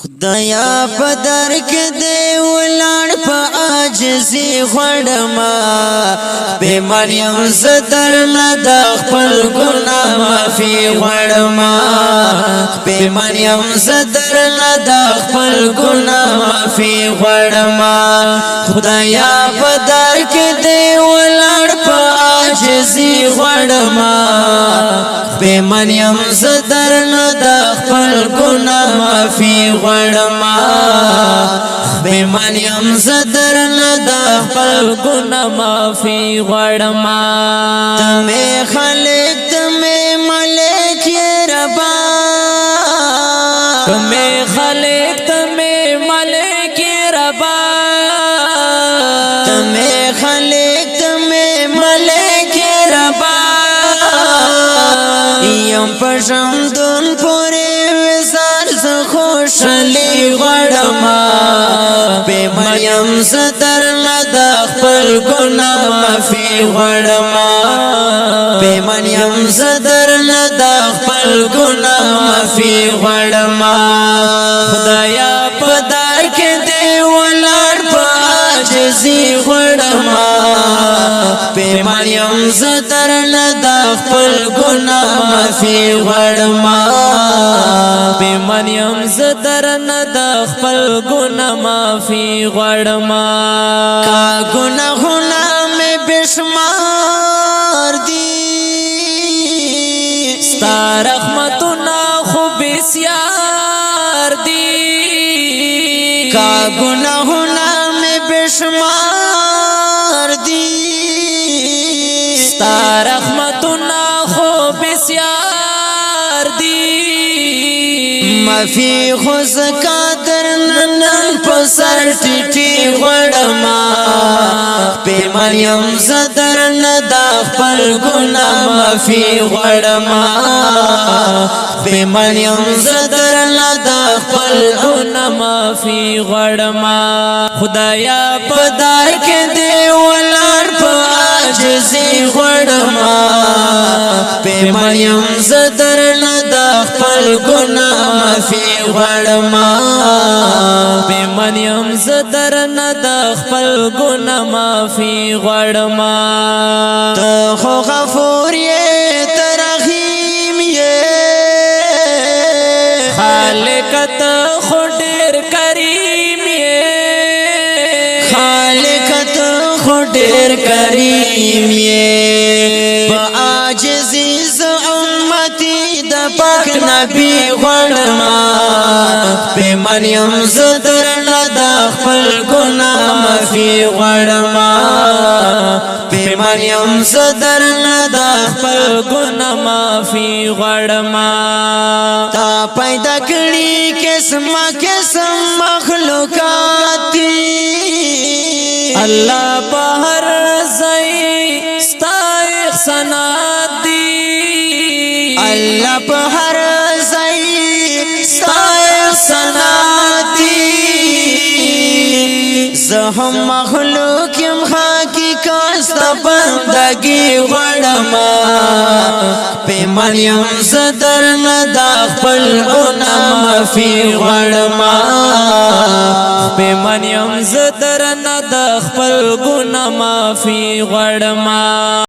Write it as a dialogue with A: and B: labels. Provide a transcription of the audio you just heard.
A: خدایا پدر کې دی ولړ په عاجزي غړما به مریم زدر نه د خپل ګناه معافي غړما به مریم زدر نه د خپل ګناه معافي غړما خدایا پدر کې دی ولړ په عاجزي غړما به مریم زدر نه د خپل ګناه معافي غړما به مریم زدر نه د خپل ګناه معافي غړما تمه خالق تمه ملک ربا تمه خالق تمه ملک ربا تمه خالق تمه ملک ربا یم پښندون پورې وسار ز خوشالي غړما به مریم زدر نه د خپل ګناه معافي غړما به مریم زدر نه د خپل ګناه معافي غړما خدایا پدار کې دی ولړ په عاجزي غړما به مریم زدر نه د خپل ګناه معافي غړما به مریم زدر نه د خپل ګناه معافي غړما کا ګناهونه مې بشمار دي ستا رحمتونه خو بسیار دي کا ګناهونه مې بشمار دي ستا رحمتونه خو بسیار دي معافي خو زکاتر نن په سر ټیټي غړما به مریم زدر نه د خپل ګناه معافي غړما به مریم زدر نه د خپل ګناه معافي غړما خدایا پدار کې دی ولړ په عاجزي غړما به مریم زدر نه د خپل ګناه معافي غړما به مریم زدر نه د خپل ګناه معافي غړما ته خو غفور یې ته رحیم یې خالق ته خو ډېر کریم یې خالق ته خو ډېر کریم یې په عاجزي د پاک نبی غړما به مریم زدر نه د خپل ګناه معافي غړما به مریم زدر نه د خپل ګناه معافي غړما تا پیدا کړی قسم قسم مخلوقات دي الله په هر ځای ستا احسانات دي الله په هر ځای ستا احسانات دي زه هم مخلوق یم حقیقت ستا بندګي غړما به مریم زدر نه د خپل ګناه معافي غړما به مریم زدر نه د خپل ګناه معافي غړما